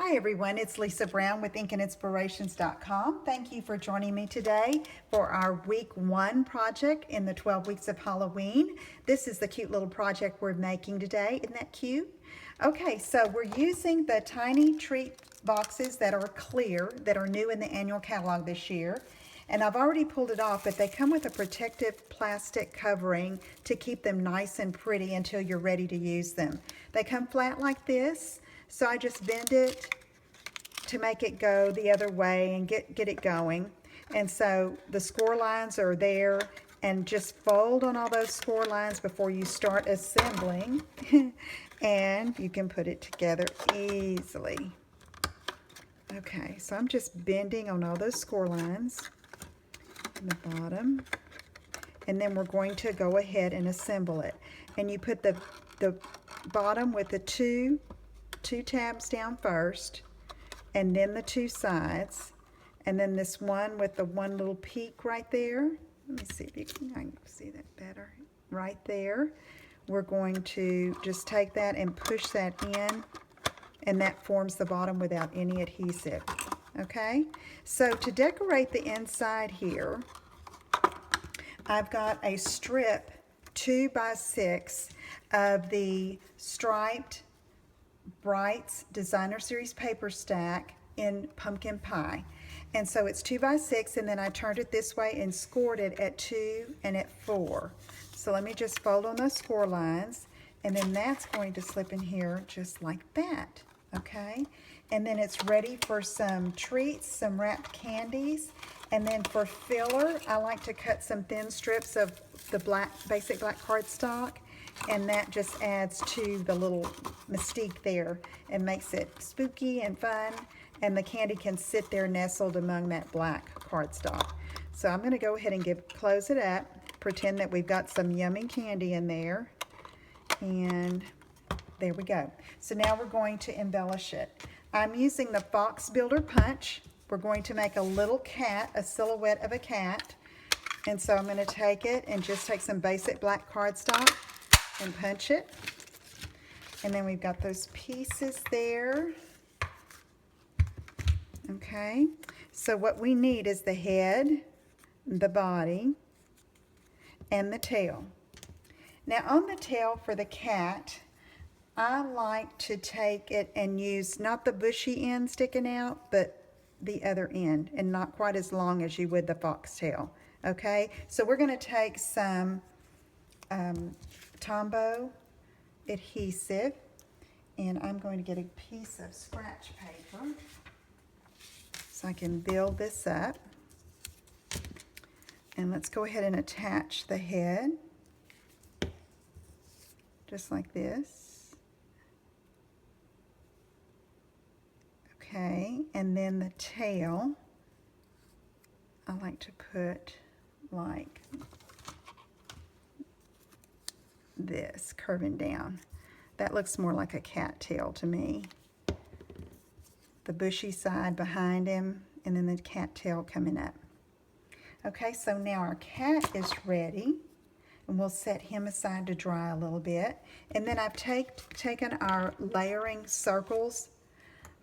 Hi everyone, it's Lisa Brown with InkandInspirations.com. Thank you for joining me today for our week 1 project in the 12 weeks of Halloween. This is the cute little project we're making today. Isn't that cute? Okay, so we're using the tiny treat boxes that are clear, that are new in the annual catalog this year. And I've already pulled it off, but they come with a protective plastic covering to keep them nice and pretty until you're ready to use them. They come flat like this. So I just bend it to make it go the other way and get it going. And so the score lines are there, and just fold on all those score lines before you start assembling. And you can put it together easily. Okay, so I'm just bending on all those score lines in the bottom. And then we're going to go ahead and assemble it. And you put the bottom with the two tabs down first, and then the two sides, and then this one with the one little peak right there. Let me see if I can see that better. Right there. We're going to just take that and push that in, and that forms the bottom without any adhesive. Okay? So to decorate the inside here, I've got a strip 2x6 of the striped Brights Designer Series paper stack in pumpkin pie. And so it's 2x6, and then I turned it this way and scored it at 2 and at 4. So let me just fold on those score lines, and then that's going to slip in here just like that. Okay? And then it's ready for some treats, some wrapped candies. And then for filler, I like to cut some thin strips of the basic black cardstock, and that just adds to the little mystique there and makes it spooky and fun, and the candy can sit there nestled among that black cardstock. So I'm going to go ahead and close it up, pretend that we've got some yummy candy in there, and there we go. So now we're going to embellish it. I'm using the Fox Builder Punch. We're going to make a little cat, a silhouette of a cat. And so I'm going to take it and just take some basic black cardstock and punch it. And then we've got those pieces there. Okay, so what we need is the head, the body, and the tail. Now on the tail for the cat, I like to take it and use not the bushy end sticking out, but the other end, and not quite as long as you would the foxtail. Okay, so we're going to take some Tombow adhesive, and I'm going to get a piece of scratch paper so I can build this up. And let's go ahead and attach the head just like this. Okay, and then the tail I like to put like this, curving down. That looks more like a cat tail to me. The bushy side behind him, and then the cat tail coming up. Okay, so now our cat is ready, and we'll set him aside to dry a little bit. And then I've taken our layering circles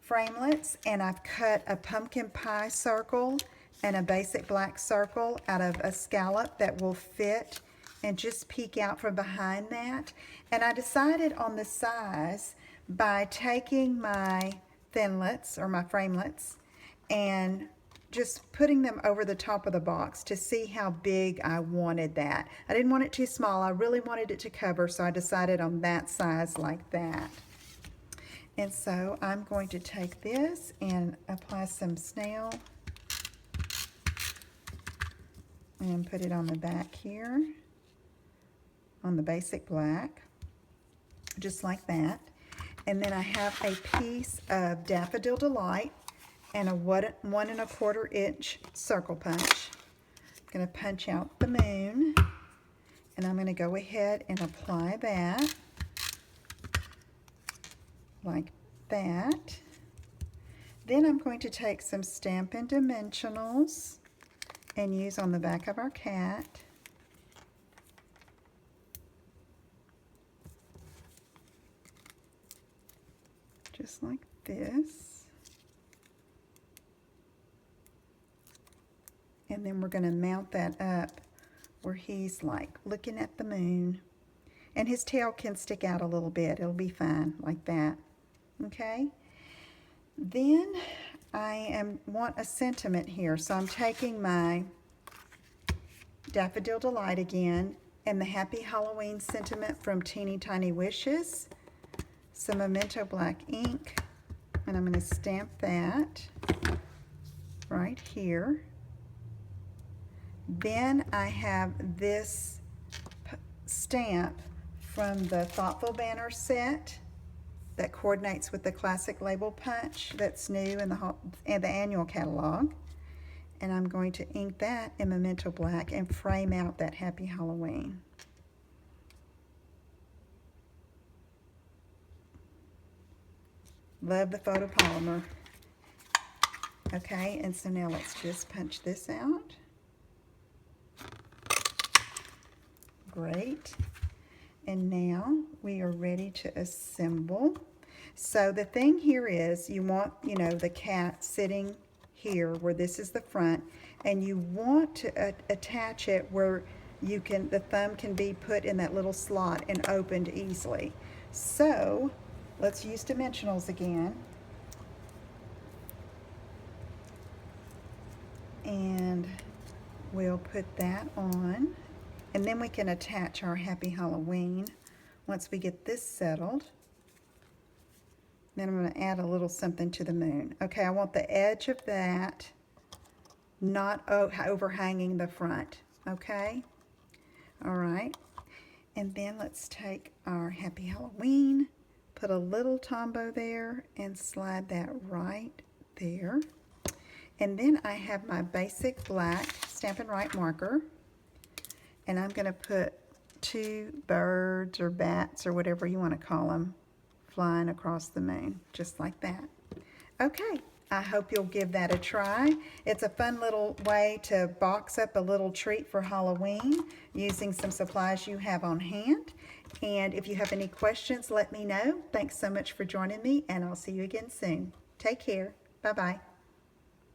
framelits, and I've cut a pumpkin pie circle and a basic black circle out of a scallop that will fit and just peek out from behind that. And I decided on the size by taking my thinlets or my framelits and just putting them over the top of the box to see how big I wanted that. I didn't want it too small. I really wanted it to cover, so I decided on that size like that. And so I'm going to take this and apply some snail and put it on the back here on the basic black, just like that. And then I have a piece of Daffodil Delight and a 1 1/4 inch circle punch. I'm going to punch out the moon, and I'm going to go ahead and apply that like that. Then I'm going to take some Stampin' Dimensionals and use on the back of our cat. Just like this. And then we're going to mount that up where he's like looking at the moon. And his tail can stick out a little bit. It'll be fine like that. Okay? Then I want a sentiment here. So I'm taking my Daffodil Delight again and the Happy Halloween sentiment from Teeny Tiny Wishes. Some Memento Black ink. And I'm going to stamp that right here. Then I have this stamp from the Thoughtful Banner set that coordinates with the Classic Label Punch that's new in the annual catalog. And I'm going to ink that in Memento Black and frame out that Happy Halloween. Love the photopolymer. Okay, and so now let's just punch this out. Great. And now we are ready to assemble. So the thing here is you want, you know, the cat sitting here where this is the front, and you want to attach it where you can, the thumb can be put in that little slot and opened easily. So let's use dimensionals again. And we'll put that on. And then we can attach our Happy Halloween once we get this settled. Then I'm going to add a little something to the moon. Okay, I want the edge of that not overhanging the front. Okay? All right. And then let's take our Happy Halloween, put a little Tombow there, and slide that right there. And then I have my basic black Stampin' Right marker. And I'm going to put 2 birds or bats or whatever you want to call them flying across the moon, just like that. Okay, I hope you'll give that a try. It's a fun little way to box up a little treat for Halloween using some supplies you have on hand. And if you have any questions, let me know. Thanks so much for joining me, and I'll see you again soon. Take care. Bye-bye.